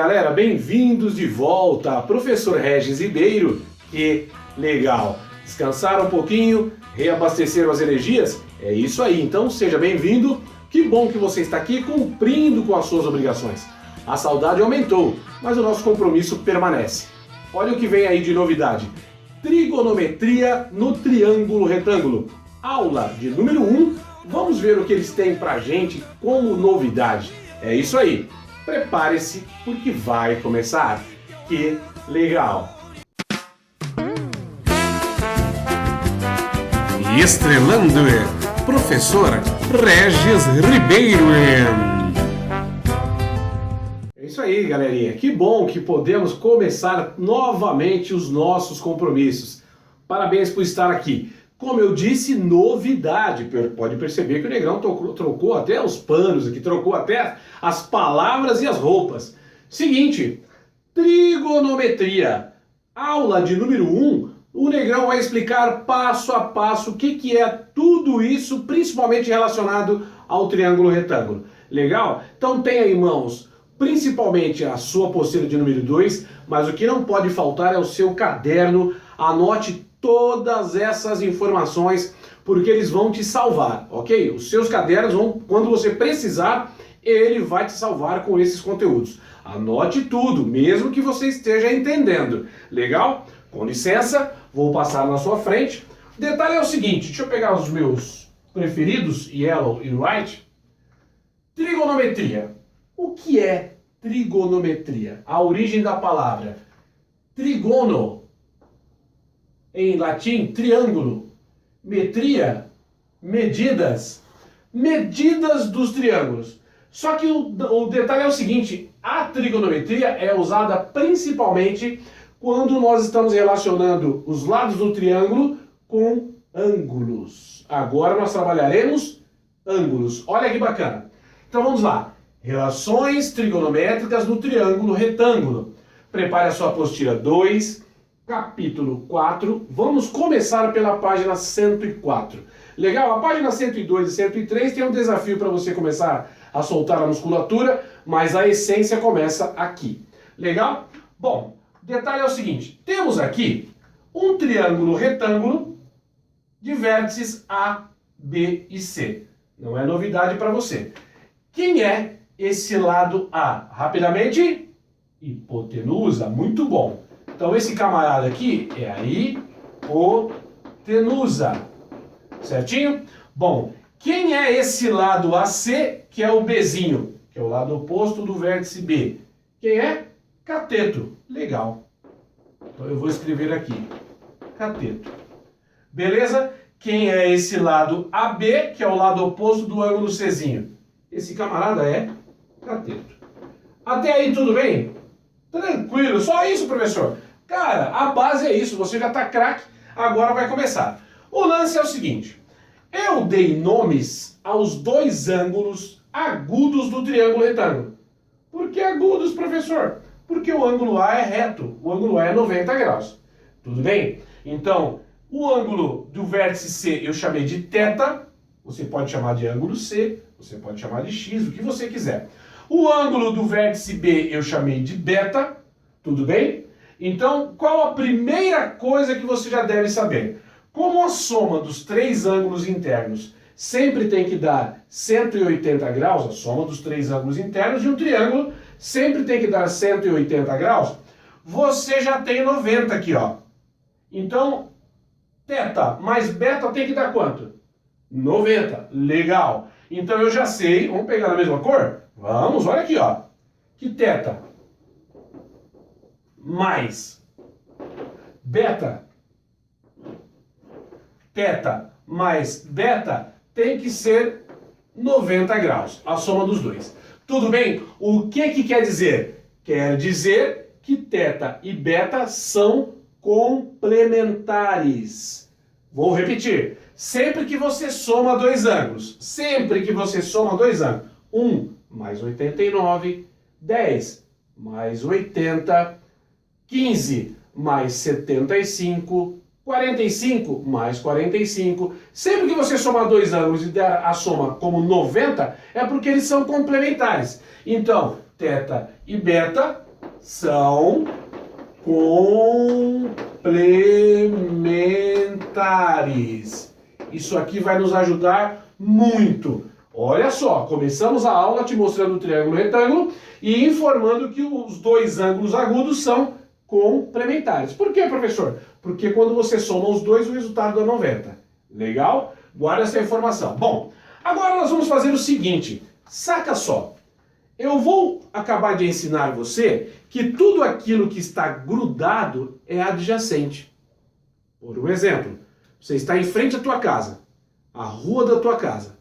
galera, bem-vindos de volta, professor Regis Ribeiro. Que legal! Descansaram um pouquinho, reabasteceram as energias? É isso aí, então seja bem-vindo. Que bom que você está aqui cumprindo com as suas obrigações. A saudade aumentou, mas o nosso compromisso permanece. Olha o que vem aí de novidade. Trigonometria no triângulo retângulo. Aula de número 1. Vamos ver o que eles têm pra gente como novidade. É isso aí. Prepare-se porque vai começar. Que legal! Estrelando professor Regis Ribeiro. É isso aí, galerinha. Que bom que podemos começar novamente os nossos compromissos. Parabéns por estar aqui. Como eu disse, novidade. Pode perceber que o Negrão trocou até os panos aqui, trocou até as palavras e as roupas. Seguinte, trigonometria. Aula de número 1. O Negrão vai explicar passo a passo o que é tudo isso, principalmente relacionado ao triângulo retângulo. Legal? Então tenha em mãos principalmente a sua apostila de número 2, mas o que não pode faltar é o seu caderno. Anote todas essas informações, porque eles vão te salvar, ok? Os seus cadernos vão, quando você precisar, ele vai te salvar com esses conteúdos. Anote tudo, mesmo que você esteja entendendo. Legal? Com licença, vou passar na sua frente. O detalhe é o seguinte, deixa eu pegar os meus preferidos, yellow e white. Trigonometria. O que é trigonometria? A origem da palavra. Trigono. Em latim, triângulo. Metria, medidas. Medidas dos triângulos. Só que o detalhe é o seguinte, a trigonometria é usada principalmente quando nós estamos relacionando os lados do triângulo com ângulos. Agora nós trabalharemos ângulos. Olha que bacana. Então vamos lá. Relações trigonométricas no triângulo retângulo. Prepare a sua apostila 2. Capítulo 4, vamos começar pela página 104. Legal? A página 102 e 103 tem um desafio para você começar a soltar a musculatura, mas a essência começa aqui. Legal? Bom, o detalhe é o seguinte, temos aqui um triângulo retângulo de vértices A, B e C. Não é novidade para você. Quem é esse lado A? Rapidamente, hipotenusa, muito bom. Então esse camarada aqui é a hipotenusa, certinho? Bom, quem é esse lado AC, que é o Bzinho, que é o lado oposto do vértice B? Quem é? Cateto. Legal. Então eu vou escrever aqui, cateto. Beleza? Quem é esse lado AB, que é o lado oposto do ângulo Czinho? Esse camarada é cateto. Até aí tudo bem? Tranquilo, só isso, professor. Cara, a base é isso, você já está craque, agora vai começar. O lance é o seguinte, eu dei nomes aos dois ângulos agudos do triângulo retângulo. Por que agudos, professor? Porque o ângulo A é reto, o ângulo A é 90 graus. Tudo bem? Então, o ângulo do vértice C eu chamei de θ, você pode chamar de ângulo C, você pode chamar de X, o que você quiser. O ângulo do vértice B eu chamei de beta, tudo bem? Então, qual a primeira coisa que você já deve saber? Como a soma dos três ângulos internos sempre tem que dar 180 graus, a soma dos três ângulos internos de um triângulo sempre tem que dar 180 graus, você já tem 90 aqui, ó. Então, θ mais beta tem que dar quanto? 90. Legal. Então eu já sei, vamos pegar a mesma cor? Vamos, olha aqui, ó. Que θ mais beta, θ mais beta tem que ser 90 graus, a soma dos dois. Tudo bem? O que quer dizer? Quer dizer que θ e beta são complementares. Vou repetir. Sempre que você soma dois ângulos, 1 mais 89, 10 mais 80, 15 mais 75, 45 mais 45. Sempre que você somar dois ângulos e der a soma como 90, é porque eles são complementares. Então, θ e beta são complementares. Isso aqui vai nos ajudar muito. Olha só, começamos a aula te mostrando o triângulo retângulo e informando que os dois ângulos agudos são complementares. Por quê, professor? Porque quando você soma os dois, o resultado dá 90. Legal? Guarda essa informação. Bom, agora nós vamos fazer o seguinte. Saca só. Eu vou acabar de ensinar você que tudo aquilo que está grudado é adjacente. Por um exemplo, você está em frente à tua casa, a rua da tua casa.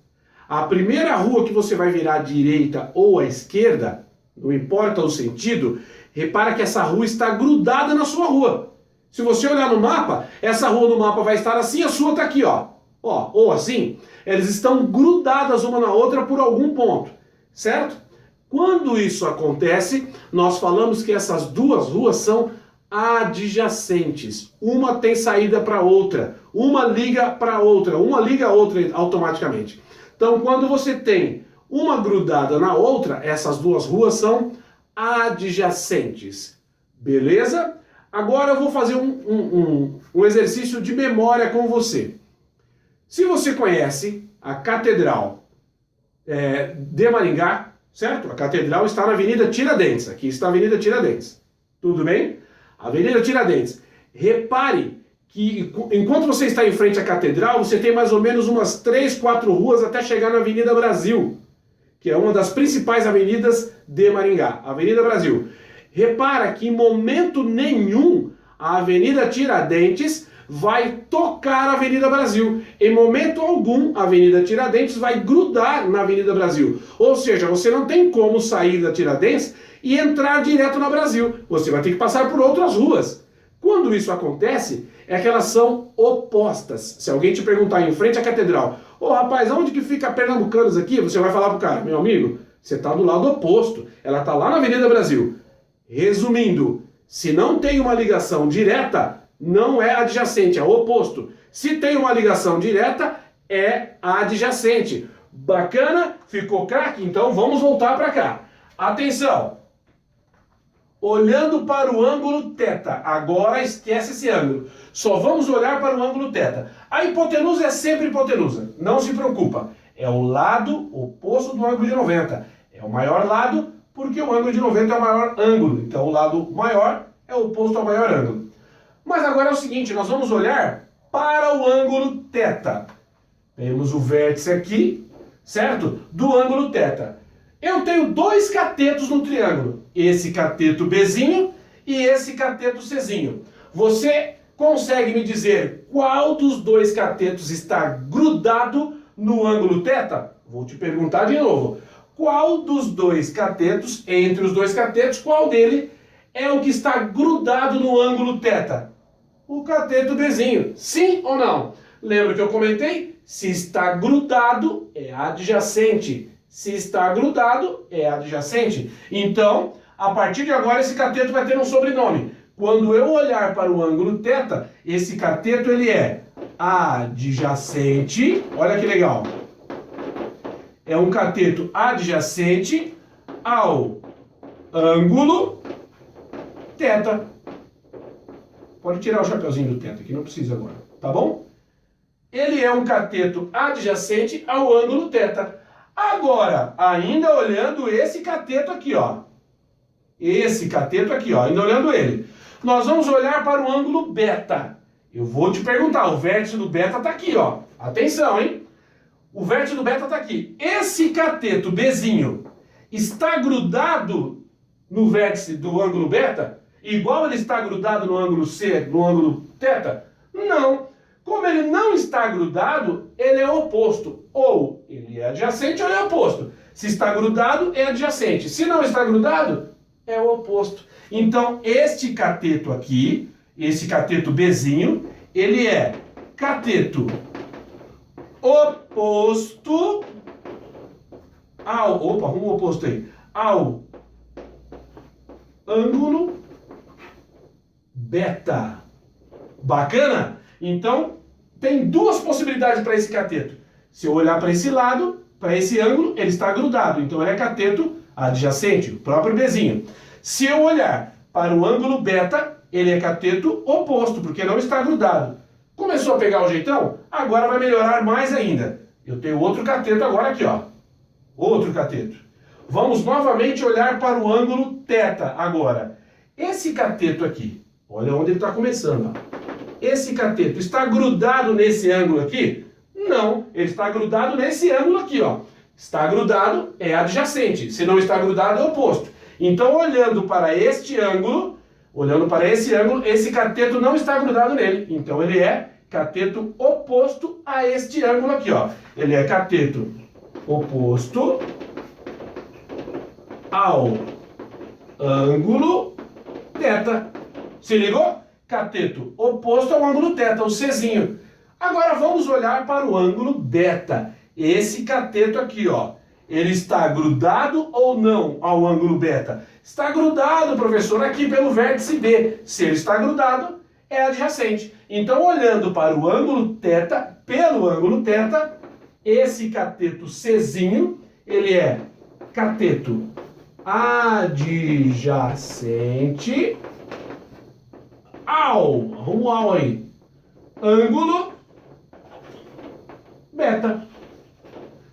A primeira rua que você vai virar à direita ou à esquerda, não importa o sentido, repara que essa rua está grudada na sua rua. Se você olhar no mapa, essa rua no mapa vai estar assim, a sua está aqui, ó. Ou assim. Elas estão grudadas uma na outra por algum ponto, certo? Quando isso acontece, nós falamos que essas duas ruas são adjacentes. Uma tem saída para outra, uma liga para outra, uma liga a outra automaticamente. Então, quando você tem uma grudada na outra, essas duas ruas são adjacentes. Beleza? Agora eu vou fazer um exercício de memória com você. Se você conhece a Catedral de Maringá, certo? A Catedral está na Avenida Tiradentes. Aqui está a Avenida Tiradentes. Tudo bem? Avenida Tiradentes. Repare que enquanto você está em frente à Catedral, você tem mais ou menos umas 3, 4 ruas até chegar na Avenida Brasil, que é uma das principais avenidas de Maringá. Avenida Brasil. Repara que em momento nenhum a Avenida Tiradentes vai tocar a Avenida Brasil. Em momento algum, a Avenida Tiradentes vai grudar na Avenida Brasil. Ou seja, você não tem como sair da Tiradentes e entrar direto na Brasil. Você vai ter que passar por outras ruas. Quando isso acontece, é que elas são opostas. Se alguém te perguntar em frente à Catedral, rapaz, onde que fica Pernambucanos aqui? Você vai falar pro cara, meu amigo, você está do lado oposto. Ela está lá na Avenida Brasil. Resumindo, se não tem uma ligação direta, não é adjacente, é o oposto. Se tem uma ligação direta, é adjacente. Bacana? Ficou craque? Então vamos voltar para cá. Atenção! Olhando para o ângulo θ. Agora esquece esse ângulo. Só vamos olhar para o ângulo θ. A hipotenusa é sempre hipotenusa. Não se preocupa. É o lado oposto do ângulo de 90. É o maior lado porque o ângulo de 90 é o maior ângulo. Então o lado maior é oposto ao maior ângulo. Mas agora é o seguinte, nós vamos olhar para o ângulo θ. Temos o vértice aqui, certo? Do ângulo θ. Eu tenho dois catetos no triângulo. Esse cateto Bzinho e esse cateto Czinho. Você consegue me dizer qual dos dois catetos está grudado no ângulo θ? Vou te perguntar de novo. Qual dos dois catetos, entre os dois catetos, qual dele é o que está grudado no ângulo θ? O cateto Bzinho. Sim ou não? Lembra que eu comentei? Se está grudado, é adjacente. Se está grudado, é adjacente. Então, a partir de agora, esse cateto vai ter um sobrenome. Quando eu olhar para o ângulo θ, esse cateto ele é adjacente. Olha que legal. É um cateto adjacente ao ângulo θ. Pode tirar o chapeuzinho do θ aqui, não precisa agora, tá bom? Ele é um cateto adjacente ao ângulo θ. Agora, ainda olhando esse cateto aqui, ó. Esse cateto aqui, ó, ainda olhando ele. Nós vamos olhar para o ângulo beta. Eu vou te perguntar, o vértice do beta tá aqui, ó. Atenção, hein? O vértice do beta tá aqui. Esse cateto Bzinho está grudado no vértice do ângulo beta? Igual ele está grudado no ângulo C, no ângulo θ? Não. Como ele não está grudado, ele é oposto. Ou ele é adjacente ou ele é oposto. Se está grudado, é adjacente. Se não está grudado, é o oposto. Então, este cateto aqui, esse cateto Bzinho, ele é cateto oposto ao... Opa, arruma o oposto aí. Ao ângulo beta. Bacana? Então, tem duas possibilidades para esse cateto. Se eu olhar para esse lado, para esse ângulo, ele está grudado. Então, ele é cateto adjacente, o próprio Bzinho. Se eu olhar para o ângulo beta, ele é cateto oposto, porque não está grudado. Começou a pegar o jeitão? Agora vai melhorar mais ainda. Eu tenho outro cateto agora aqui, ó. Outro cateto. Vamos novamente olhar para o ângulo θ agora. Esse cateto aqui, olha onde ele está começando, ó. Esse cateto está grudado nesse ângulo aqui? Não, ele está grudado nesse ângulo aqui, ó. Está grudado, é adjacente. Se não está grudado, é oposto. Então, olhando para este ângulo, esse cateto não está grudado nele. Então, ele é cateto oposto a este ângulo aqui, ó. Ele é cateto oposto ao ângulo θ. Se ligou? Cateto oposto ao ângulo θ, o Czinho. Agora vamos olhar para o ângulo beta. Esse cateto aqui, ó. Ele está grudado ou não ao ângulo beta? Está grudado, professor, aqui pelo vértice B. Se ele está grudado, é adjacente. Então, olhando para o ângulo θ, pelo ângulo θ, esse cateto Czinho, ele é cateto adjacente ao aí, ângulo beta.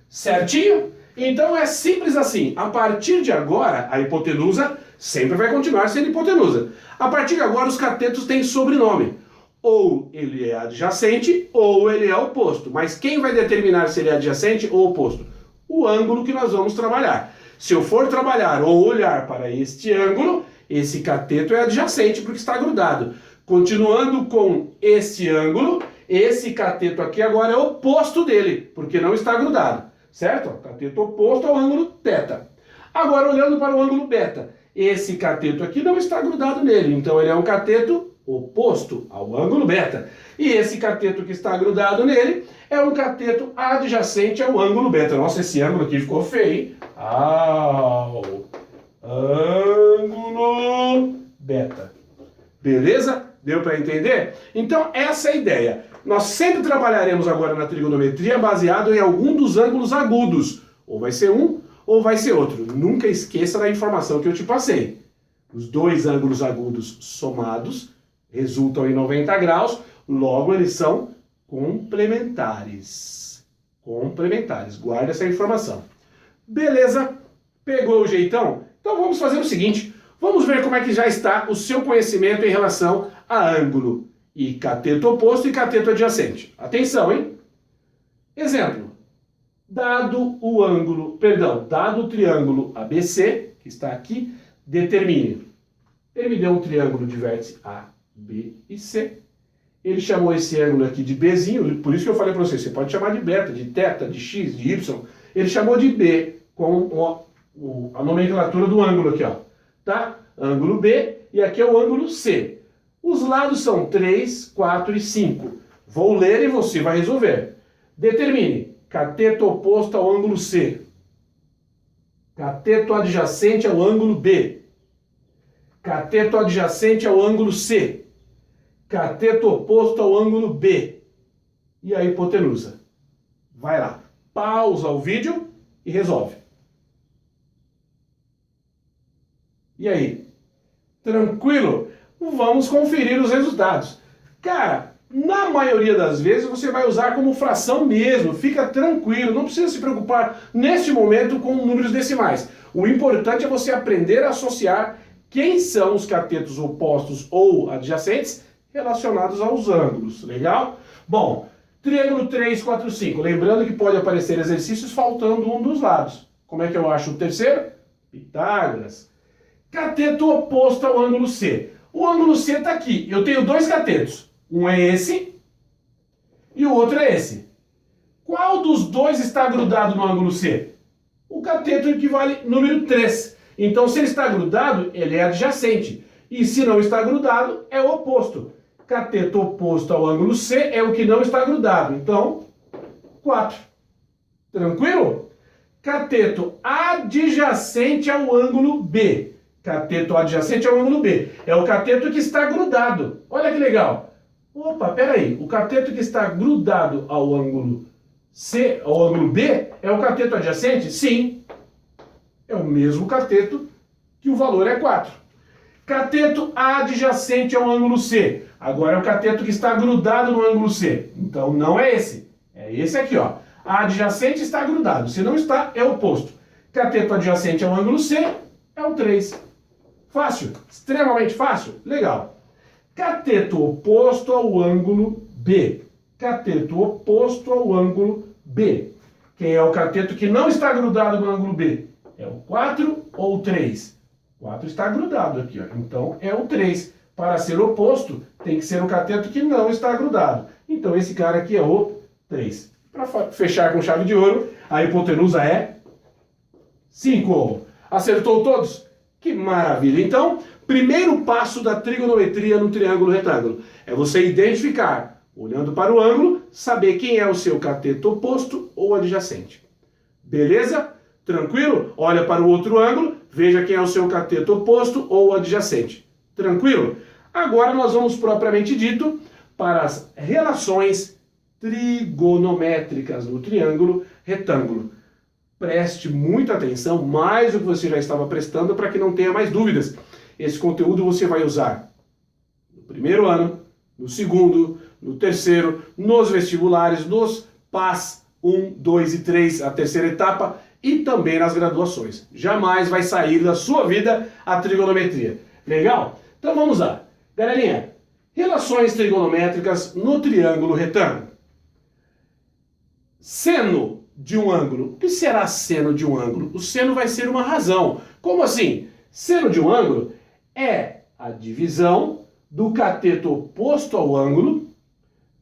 Certinho? Então é simples assim. A partir de agora, a hipotenusa sempre vai continuar sendo hipotenusa. A partir de agora, os catetos têm sobrenome. Ou ele é adjacente, ou ele é oposto. Mas quem vai determinar se ele é adjacente ou oposto? O ângulo que nós vamos trabalhar. Se eu for trabalhar ou olhar para este ângulo, esse cateto é adjacente porque está grudado. Continuando com este ângulo, esse cateto aqui agora é oposto dele, porque não está grudado. Certo? Cateto oposto ao ângulo θ. Agora, olhando para o ângulo beta, esse cateto aqui não está grudado nele, então ele é um cateto oposto ao ângulo beta. E esse cateto que está grudado nele é um cateto adjacente ao ângulo beta. Nossa, esse ângulo aqui ficou feio, hein? Ao ângulo beta. Beleza? Deu para entender? Então, essa é a ideia. Nós sempre trabalharemos agora na trigonometria baseado em algum dos ângulos agudos. Ou vai ser um, ou vai ser outro. Nunca esqueça da informação que eu te passei. Os dois ângulos agudos somados resultam em 90 graus, logo eles são complementares. Complementares. Guarda essa informação. Beleza? Pegou o jeitão? Então vamos fazer o seguinte. Vamos ver como é que já está o seu conhecimento em relação a ângulo e cateto oposto e cateto adjacente. Atenção, hein? Exemplo. Dado o triângulo ABC, que está aqui, determine. Ele me deu um triângulo de vértice A, B e C. Ele chamou esse ângulo aqui de Bzinho, por isso que eu falei para você pode chamar de beta, de θ, de x, de y. Ele chamou de B, com a nomenclatura do ângulo aqui, ó. Tá? Ângulo B, e aqui é o ângulo C. Os lados são 3, 4 e 5. Vou ler e você vai resolver. Determine cateto oposto ao ângulo C. Cateto adjacente ao ângulo B. Cateto adjacente ao ângulo C. Cateto oposto ao ângulo B. E a hipotenusa. Vai lá. Pausa o vídeo e resolve. E aí? Tranquilo? Vamos conferir os resultados. Cara, na maioria das vezes você vai usar como fração mesmo. Fica tranquilo, não precisa se preocupar neste momento com números decimais. O importante é você aprender a associar quem são os catetos opostos ou adjacentes relacionados aos ângulos. Legal? Bom, triângulo 3, 4, 5. Lembrando que pode aparecer exercícios faltando um dos lados. Como é que eu acho o terceiro? Pitágoras. Cateto oposto ao ângulo C. O ângulo C está aqui. Eu tenho dois catetos. Um é esse e o outro é esse. Qual dos dois está grudado no ângulo C? O cateto equivale número 3. Então, se ele está grudado, ele é adjacente. E se não está grudado, é o oposto. Cateto oposto ao ângulo C é o que não está grudado. Então, 4. Tranquilo? Cateto adjacente ao ângulo B. Cateto adjacente ao ângulo B. É o cateto que está grudado. Olha que legal. Opa, peraí. O cateto que está grudado ao ângulo C, ao ângulo B, é o cateto adjacente? Sim. É o mesmo cateto que o valor é 4. Cateto adjacente ao ângulo C. Agora é o cateto que está grudado no ângulo C. Então não é esse. É esse aqui, ó. Adjacente está grudado. Se não está, é oposto. Cateto adjacente ao ângulo C é o 3. Fácil? Extremamente fácil? Legal. Cateto oposto ao ângulo B. Cateto oposto ao ângulo B. Quem é o cateto que não está grudado no ângulo B? É o 4 ou o 3? O 4 está grudado aqui, ó. Então é o 3. Para ser oposto, tem que ser o cateto que não está grudado. Então esse cara aqui é o 3. Para fechar com chave de ouro, a hipotenusa é 5. Acertou todos? Que maravilha! Então, primeiro passo da trigonometria no triângulo retângulo é você identificar, olhando para o ângulo, saber quem é o seu cateto oposto ou adjacente. Beleza? Tranquilo? Olha para o outro ângulo, veja quem é o seu cateto oposto ou adjacente. Tranquilo? Agora nós vamos propriamente dito para as relações trigonométricas no triângulo retângulo. Preste muita atenção, mais do que você já estava prestando, para que não tenha mais dúvidas. Esse conteúdo você vai usar no primeiro ano, no segundo, no terceiro, nos vestibulares, nos PAS 1, 2 e 3, a terceira etapa, e também nas graduações. Jamais vai sair da sua vida a trigonometria. Legal? Então vamos lá. Galerinha, relações trigonométricas no triângulo retângulo. Seno de um ângulo. O que será seno de um ângulo? O seno vai ser uma razão. Como assim? Seno de um ângulo é a divisão do cateto oposto ao ângulo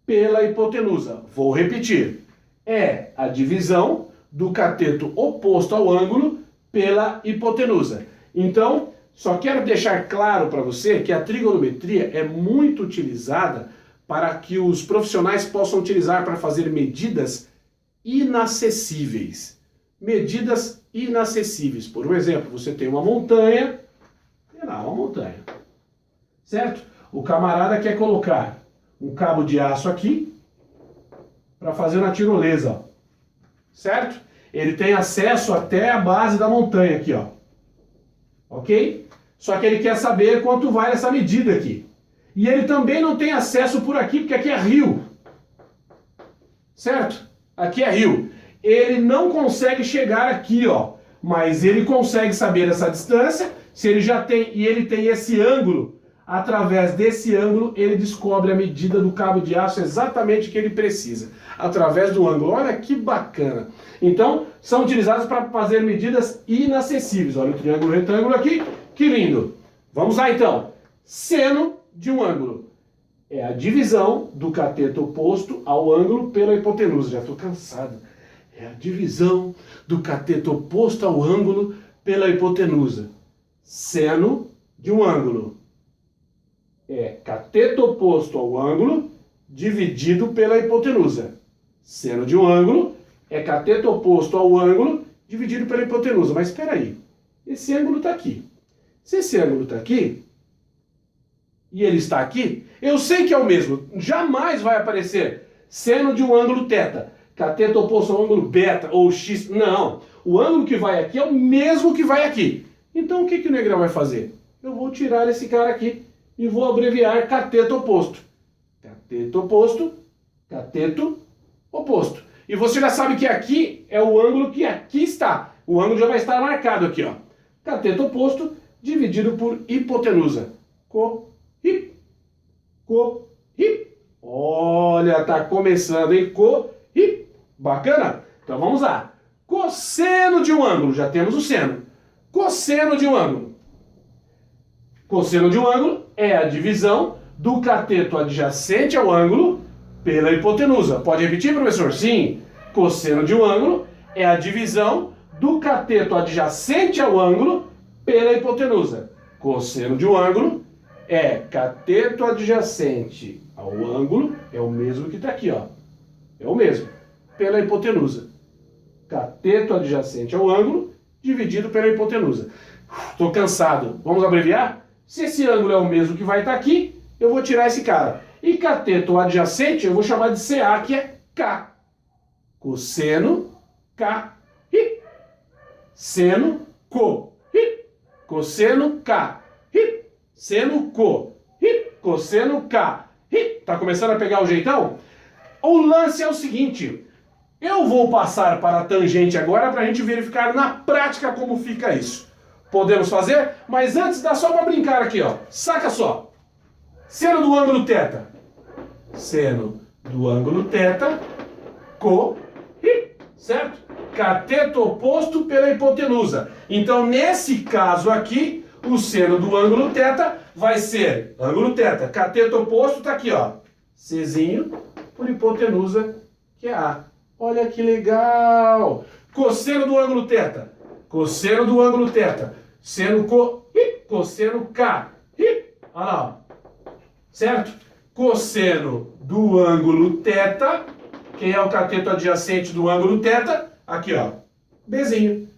pela hipotenusa. Vou repetir. É a divisão do cateto oposto ao ângulo pela hipotenusa. Então, só quero deixar claro para você que a trigonometria é muito utilizada para que os profissionais possam utilizar para fazer medidas inacessíveis. Medidas inacessíveis. Por um exemplo, você tem uma montanha, uma montanha, certo? O camarada quer colocar um cabo de aço aqui para fazer uma tirolesa, ó. Certo? Ele tem acesso até a base da montanha aqui, ó. Ok? Só que ele quer saber quanto vale essa medida aqui. E ele também não tem acesso por aqui, porque aqui é rio. Certo? Aqui é rio. Ele não consegue chegar aqui, ó. Mas ele consegue saber essa distância. Se ele já tem, e ele tem esse ângulo, através desse ângulo, ele descobre a medida do cabo de aço exatamente que ele precisa. Através do ângulo. Olha que bacana. Então, são utilizados para fazer medidas inacessíveis. Olha o triângulo retângulo aqui. Que lindo. Vamos lá, então. Seno de um ângulo é a divisão do cateto oposto ao ângulo pela hipotenusa. Já estou cansado. É a divisão do cateto oposto ao ângulo pela hipotenusa. Seno de um ângulo é cateto oposto ao ângulo dividido pela hipotenusa. Seno de um ângulo é cateto oposto ao ângulo dividido pela hipotenusa. Mas espera aí, esse ângulo está aqui. Se esse ângulo está aqui, e ele está aqui, eu sei que é o mesmo. Jamais vai aparecer seno de um ângulo θ, cateto oposto ao ângulo beta ou x. Não, o ângulo que vai aqui é o mesmo que vai aqui. Então o que o negrão vai fazer? Eu vou tirar esse cara aqui e vou abreviar cateto oposto. Cateto oposto, cateto oposto. E você já sabe que aqui é o ângulo que aqui está. O ângulo já vai estar marcado aqui, ó. Cateto oposto dividido por hipotenusa. Co-hip. Co-hip. Olha, tá começando, hein? Co-hip. Bacana? Então vamos lá. Cosseno de um ângulo. Já temos o seno. Cosseno de um ângulo. Cosseno de um ângulo é a divisão do cateto adjacente ao ângulo pela hipotenusa. Pode repetir, professor? Sim. Cosseno de um ângulo é a divisão do cateto adjacente ao ângulo pela hipotenusa. Cosseno de um ângulo é cateto adjacente ao ângulo, é o mesmo que está aqui, ó. É o mesmo, pela hipotenusa. Cateto adjacente ao ângulo dividido pela hipotenusa. Estou cansado. Vamos abreviar? Se esse ângulo é o mesmo que vai estar aqui, eu vou tirar esse cara. E cateto adjacente eu vou chamar de CA, que é K. Cosseno, K, I. Seno, Co, I. Cosseno, K, I. Seno co. Cosseno K. Tá começando a pegar o jeitão? O lance é o seguinte. Eu vou passar para a tangente agora para a gente verificar na prática como fica isso. Podemos fazer? Mas antes dá só para brincar aqui, ó. Saca só. Seno do ângulo θ. Seno do ângulo θ. Co. Certo? Cateto oposto pela hipotenusa. Então, nesse caso aqui, o seno do ângulo θ vai ser ângulo θ. Cateto oposto tá aqui, ó. Czinho por hipotenusa, que é A. Olha que legal! Cosseno do ângulo θ. Cosseno do ângulo θ. Seno co. Cosseno K. Olha lá, ó. Certo? Cosseno do ângulo θ. Quem é o cateto adjacente do ângulo θ? Aqui, ó. Bzinho.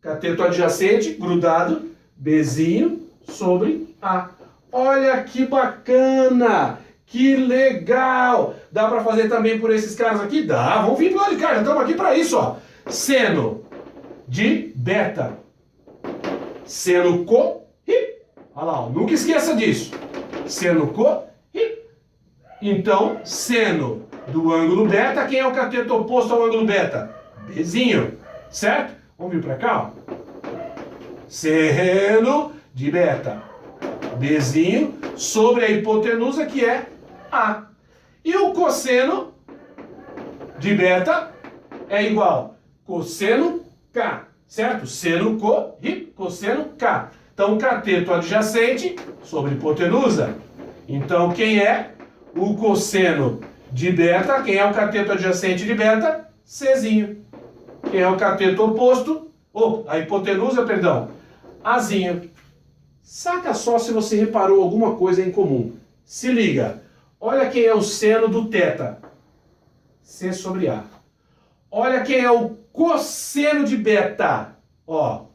Cateto adjacente, grudado. Bzinho sobre A. Olha que bacana! Que legal! Dá para fazer também por esses caras aqui? Dá, vamos vir pro lado de cá, já estamos aqui para isso, ó. Seno de beta. Seno co. Olha lá, ó. Nunca esqueça disso. Seno co. Então, seno do ângulo beta, quem é o cateto oposto ao ângulo beta? Bzinho, certo? Vamos vir para cá, ó. Seno de beta. Bzinho sobre a hipotenusa, que é A. E o cosseno de beta é igual cosseno K, certo? Seno co e cosseno K. Então, cateto adjacente sobre hipotenusa. Então, quem é o cosseno de beta? Quem é o cateto adjacente de beta? Czinho. Quem é o cateto oposto? A hipotenusa, perdão. Azinho. Saca só se você reparou alguma coisa em comum. Se liga. Olha quem é o seno do θ. C sobre A. Olha quem é o cosseno de beta. Ó.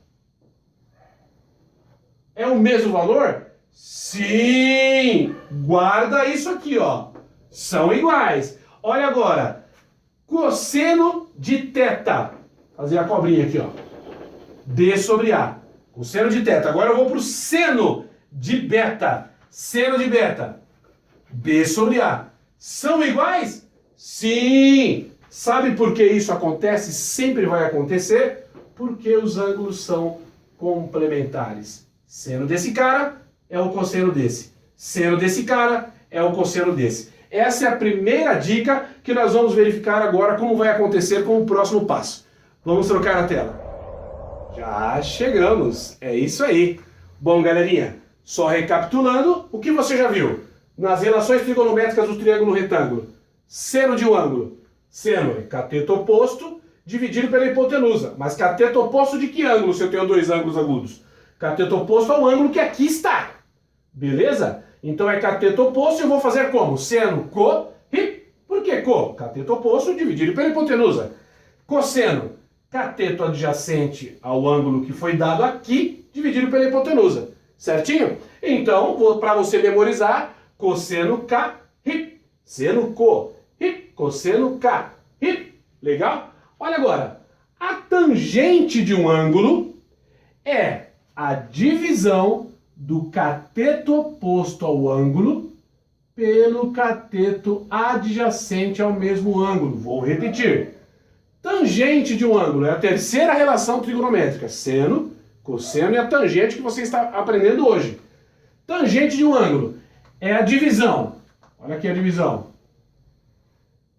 É o mesmo valor? Sim! Guarda isso aqui, ó. São iguais. Olha agora. Cosseno de θ. Fazer a cobrinha aqui, ó. D sobre A. Cosseno de θ. Agora eu vou para o seno de beta. Seno de beta. B sobre A. São iguais? Sim! Sabe por que isso acontece? Sempre vai acontecer? Porque os ângulos são complementares. Seno desse cara é o cosseno desse. Seno desse cara é o cosseno desse. Essa é a primeira dica que nós vamos verificar agora como vai acontecer com o próximo passo. Vamos trocar a tela. Já chegamos. É isso aí. Bom, galerinha, só recapitulando o que você já viu. Nas relações trigonométricas do triângulo retângulo, seno de um ângulo. Seno é cateto oposto dividido pela hipotenusa. Mas cateto oposto de que ângulo se eu tenho dois ângulos agudos? Cateto oposto ao ângulo que aqui está. Beleza? Então é cateto oposto e eu vou fazer como? Seno co. Por que co? Cateto oposto dividido pela hipotenusa. Cosseno, cateto adjacente ao ângulo que foi dado aqui, dividido pela hipotenusa. Certinho? Então, para você memorizar, cosseno K, seno co, cosseno K, legal? Olha agora, a tangente de um ângulo é a divisão do cateto oposto ao ângulo pelo cateto adjacente ao mesmo ângulo. Vou repetir. Tangente de um ângulo é a terceira relação trigonométrica. Seno, cosseno e a tangente que você está aprendendo hoje. Tangente de um ângulo é a divisão. Olha aqui a divisão.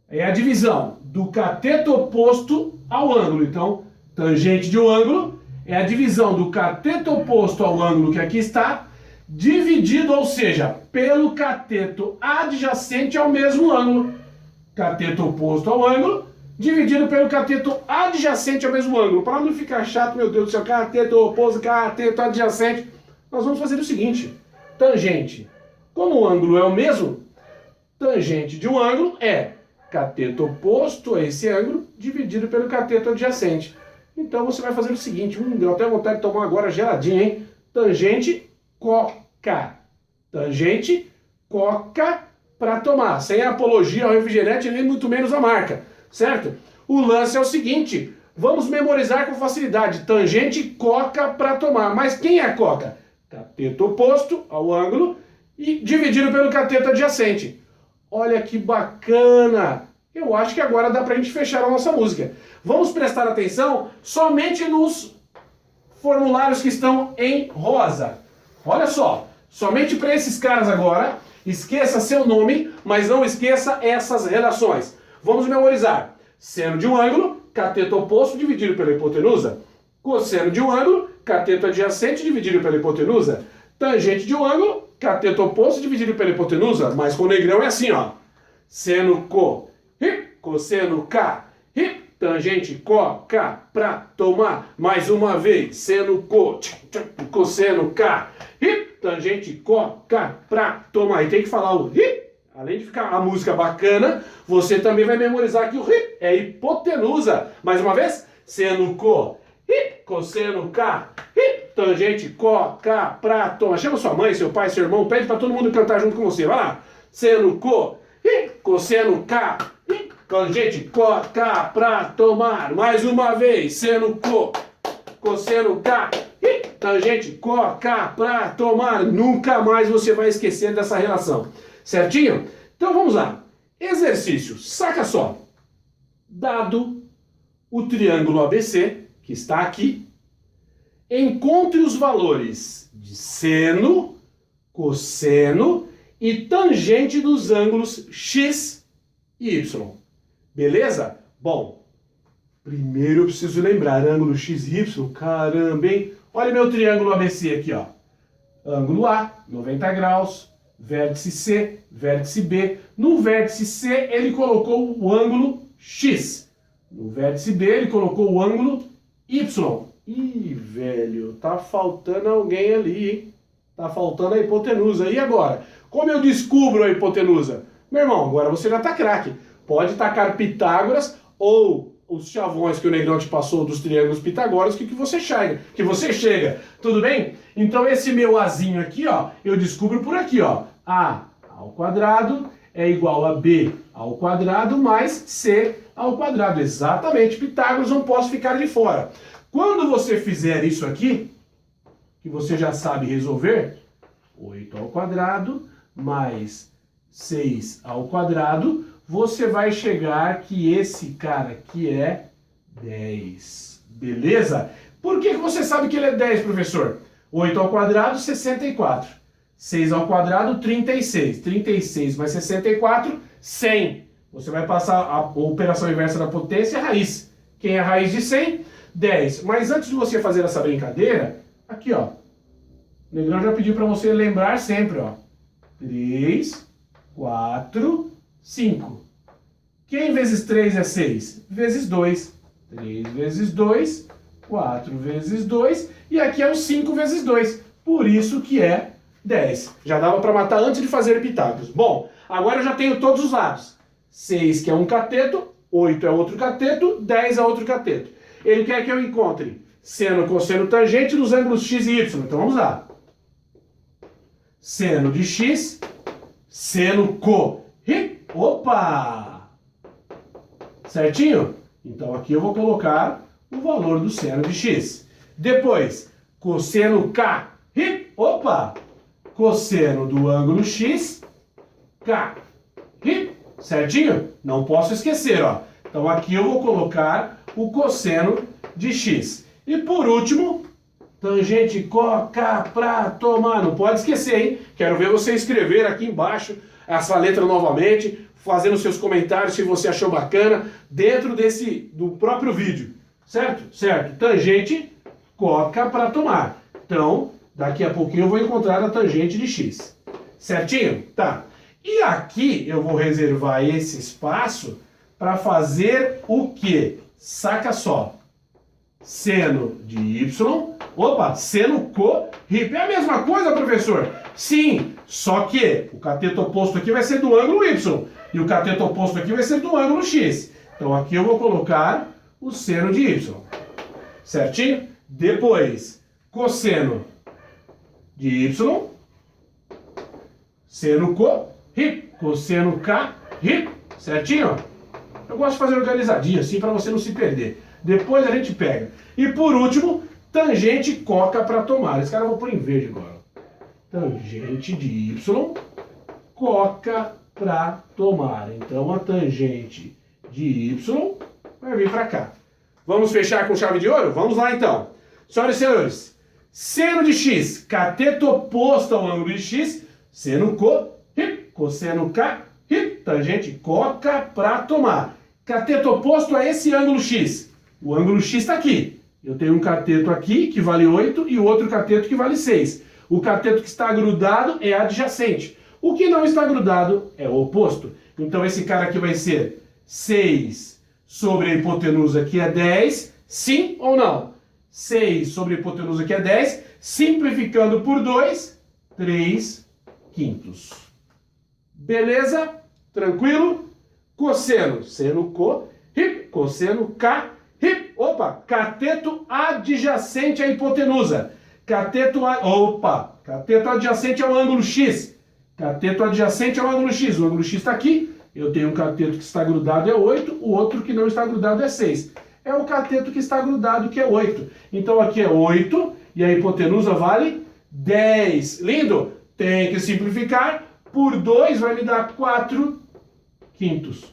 É a divisão do cateto oposto ao ângulo. Então, tangente de um ângulo é a divisão do cateto oposto ao ângulo que aqui está, dividido, ou seja, pelo cateto adjacente ao mesmo ângulo. Cateto oposto ao ângulo, dividido pelo cateto adjacente ao mesmo ângulo. Para não ficar chato, meu Deus do céu, cateto oposto, cateto adjacente, nós vamos fazer o seguinte. Tangente. Como o ângulo é o mesmo, tangente de um ângulo é cateto oposto a esse ângulo, dividido pelo cateto adjacente. Então você vai fazer o seguinte, deu até vontade de tomar agora geladinho, hein? Tangente, coca. Tangente, coca para tomar. Sem apologia ao refrigerante, nem muito menos a marca. Certo? O lance é o seguinte, vamos memorizar com facilidade. Tangente, coca para tomar. Mas quem é a coca? cateto oposto ao ângulo e dividido pelo cateto adjacente. Olha que bacana! Eu acho que agora dá pra gente fechar a nossa música. Vamos prestar atenção somente nos formulários que estão em rosa. Olha só, somente para esses caras agora, esqueça seu nome, mas não esqueça essas relações. Vamos memorizar. Seno de um ângulo, cateto oposto dividido pela hipotenusa. Cosseno de um ângulo, cateto adjacente dividido pela hipotenusa. Tangente de um ângulo, cateto oposto dividido pela hipotenusa. Mas com o negrão é assim, ó. Seno co, cosseno k, tangente có, k, pra tomar. Mais uma vez, seno co, cosseno k, tangente có, k, pra tomar. E tem que falar o além de ficar a música bacana, você também vai memorizar que o é hipotenusa. Mais uma vez, seno co, cosseno k, tangente có, k, pra tomar. Chama sua mãe, seu pai, seu irmão, pede para todo mundo cantar junto com você. Vai lá. Seno co, cosseno k, tangente có, k, pra tomar. Mais uma vez, seno co, cosseno k, tangente có, k, pra tomar. Nunca mais você vai esquecer dessa relação. Certinho? Então vamos lá. Exercício. Saca só. Dado o triângulo ABC, que está aqui, encontre os valores de seno, cosseno e tangente dos ângulos x e y. Beleza? Bom, primeiro eu preciso lembrar, ângulo x e y, caramba, hein? Olha meu triângulo ABC aqui, ó. Ângulo A, 90 graus, vértice C, vértice B. No vértice C ele colocou o ângulo x. No vértice B ele colocou o ângulo y. Ih, velho, tá faltando alguém ali, hein? Tá faltando a hipotenusa. E agora? Como eu descubro a hipotenusa? Meu irmão, agora você já tá craque. Pode tacar Pitágoras ou os chavões que o negrão te passou dos triângulos pitagóricos que você chega. Tudo bem? Então esse meu Azinho aqui, ó, eu descubro por aqui, ó. A ao quadrado é igual a B ao quadrado mais C ao quadrado. Exatamente, Pitágoras, não posso ficar de fora. Quando você fizer isso aqui, que você já sabe resolver, 8 ao quadrado mais 6 ao quadrado, você vai chegar que esse cara aqui é 10. Beleza? Por que você sabe que ele é 10, professor? 8 ao quadrado, 64. 6 ao quadrado, 36. 36 mais 64, 100. Você vai passar a operação inversa da potência, a raiz. Quem é a raiz de 100? 10. Mas antes de você fazer essa brincadeira, aqui, ó. O negrão já pediu para você lembrar sempre, ó. 3, 4, 5. Quem vezes 3 é 6? Vezes 2. 3 vezes 2, 4 vezes 2. E aqui é o 5 vezes 2. Por isso que é 10. Já dava para matar antes de fazer Pitágoras. Bom, agora eu já tenho todos os lados. 6 que é um cateto, 8 é outro cateto, 10 é outro cateto. Ele quer que eu encontre seno, cosseno, tangente dos ângulos x e y. Então vamos lá. Seno de x, seno co. Opa! Certinho? Então aqui eu vou colocar o valor do seno de x. Depois, cosseno k. Opa! Cosseno do ângulo x, k. Certinho? Não posso esquecer, ó. Então aqui eu vou colocar o cosseno de x. E por último, tangente có, k, pra tomar. Não pode esquecer, hein? Quero ver você escrever aqui embaixo essa letra novamente, fazendo seus comentários se você achou bacana, dentro do próprio vídeo. Certo? Certo. Tangente có, k, pra tomar. Então, daqui a pouquinho eu vou encontrar a tangente de x. Certinho? Tá. E aqui eu vou reservar esse espaço para fazer o quê? Saca só. Seno de y. Opa, seno co. É a mesma coisa, professor? Sim, só que o cateto oposto aqui vai ser do ângulo y. E o cateto oposto aqui vai ser do ângulo x. Então aqui eu vou colocar o seno de y. Certinho? Depois, cosseno de y. Seno co. Cosseno k. Certinho? Eu gosto de fazer organizadinho assim para você não se perder. Depois a gente pega. E por último, tangente coca para tomar. Esse cara eu vou pôr em verde agora. tangente de y, coca para tomar. Então, a tangente de y vai vir para cá. Vamos fechar com chave de ouro? Vamos lá, então. Senhoras e senhores, seno de x, cateto oposto ao ângulo de x, seno co, cosseno k, tangente coca para tomar. Cateto oposto a esse ângulo x. O ângulo x está aqui. Eu tenho um cateto aqui que vale 8 e o outro cateto que vale 6. O cateto que está grudado é adjacente. O que não está grudado é o oposto. Então esse cara aqui vai ser 6 sobre a hipotenusa que é 10. Sim ou não? 6 sobre a hipotenusa que é 10. Simplificando por 2, 3/5. Beleza? Tranquilo? Cosseno, seno co, cosseno k, opa, cateto adjacente à hipotenusa. Cateto adjacente ao ângulo x. Cateto adjacente ao ângulo x. O ângulo x está aqui. Eu tenho um cateto que está grudado é 8, o outro que não está grudado é 6. É o cateto que está grudado que é 8. Então aqui é 8 e a hipotenusa vale 10. Lindo? Tem que simplificar. Por 2 vai me dar 4/5.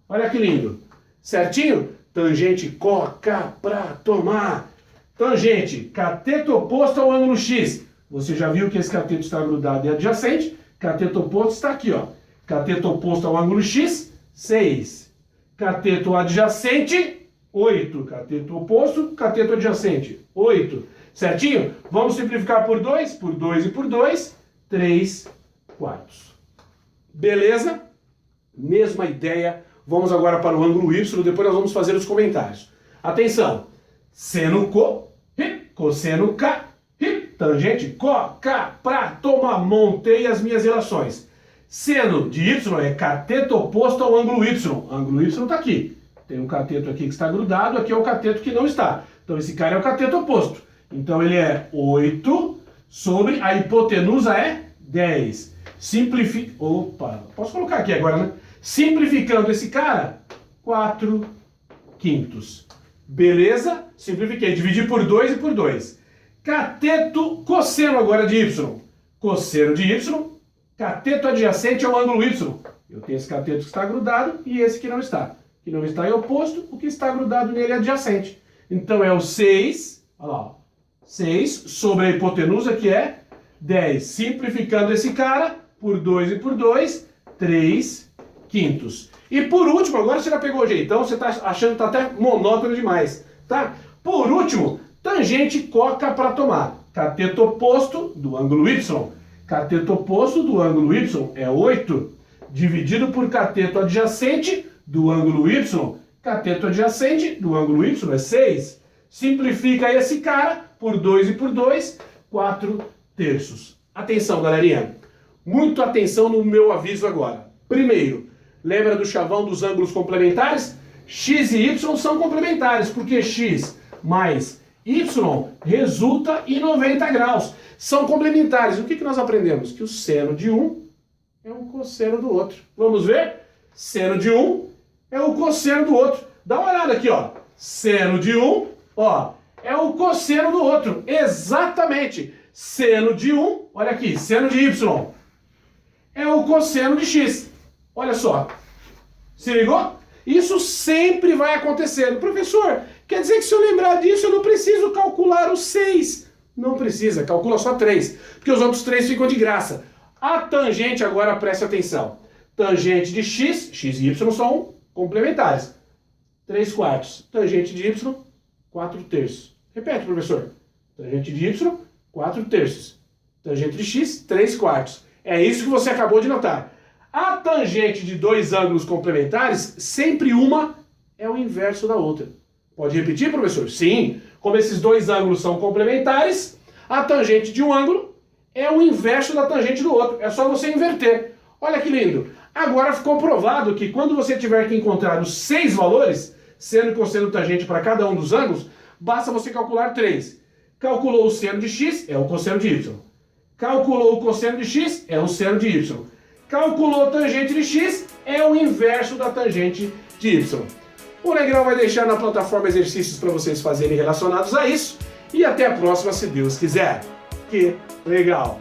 Olha que lindo. Certinho? Tangente coca para tomar. Tangente, cateto oposto ao ângulo x. Você já viu que esse cateto está grudado e adjacente. Cateto oposto está aqui, ó. Cateto oposto ao ângulo x, 6. Cateto adjacente, 8. Cateto oposto, cateto adjacente, 8. Certinho? Vamos simplificar por 2. Por 2 e por 2, 3/4. Beleza? Mesma ideia. Vamos agora para o ângulo y, depois nós vamos fazer os comentários. Atenção! Seno co, cosseno k, tangente coca para tomar. Montei as minhas relações. Seno de y é cateto oposto ao ângulo y. O ângulo y está aqui. Tem um cateto aqui que está grudado, aqui é o cateto que não está. Então esse cara é o cateto oposto. Então ele é 8 sobre a hipotenusa é 10. Simplifica... Opa, posso colocar aqui agora, né? Simplificando esse cara, 4/5. Beleza? Simplifiquei. Dividi por 2 e por 2. Cateto cosseno agora de y. Cosseno de y, cateto adjacente ao ângulo y. Eu tenho esse cateto que está grudado e esse que não está. O que não está é oposto, o que está grudado nele é adjacente. Então é o 6, olha lá, ó, 6 sobre a hipotenusa que é 10. Simplificando esse cara, por 2 e por 2, 3/5. E por último, agora você já pegou o jeitão, você está achando que está até monótono demais, tá? Por último, tangente coca para tomar. Cateto oposto do ângulo y. Cateto oposto do ângulo y é 8, dividido por cateto adjacente do ângulo y. Cateto adjacente do ângulo y é 6. Simplifica esse cara por 2 e por 2, 4/3. Atenção, galerinha. Muito atenção no meu aviso agora. Primeiro, lembra do chavão dos ângulos complementares? X e y são complementares, porque x mais y resulta em 90 graus. São complementares. O que nós aprendemos? Que o seno de um é o cosseno do outro. Vamos ver? Seno de um é o cosseno do outro. Dá uma olhada aqui, ó. Seno de um, ó, é o cosseno do outro. Exatamente. Seno de um, olha aqui, seno de y é o cosseno de x. Olha só. Se ligou? Isso sempre vai acontecendo. Professor, quer dizer que se eu lembrar disso, eu não preciso calcular os 6. Não precisa, calcula só 3. Porque os outros 3 ficam de graça. A tangente, agora preste atenção. Tangente de x, x e y são complementares. 3/4. Tangente de y, 4/3. Repete, professor. Tangente de y, 4/3. Tangente de x, 3/4. É isso que você acabou de notar. A tangente de dois ângulos complementares, sempre uma é o inverso da outra. Pode repetir, professor? Sim. Como esses dois ângulos são complementares, a tangente de um ângulo é o inverso da tangente do outro. É só você inverter. Olha que lindo. Agora ficou provado que quando você tiver que encontrar os 6 valores, seno e cosseno tangente para cada um dos ângulos, basta você calcular 3. Calculou o seno de x, é o cosseno de y. Calculou o cosseno de x, é o seno de y. Calculou a tangente de x, é o inverso da tangente de y. O Negrão vai deixar na plataforma exercícios para vocês fazerem relacionados a isso. E até a próxima, se Deus quiser. Que legal!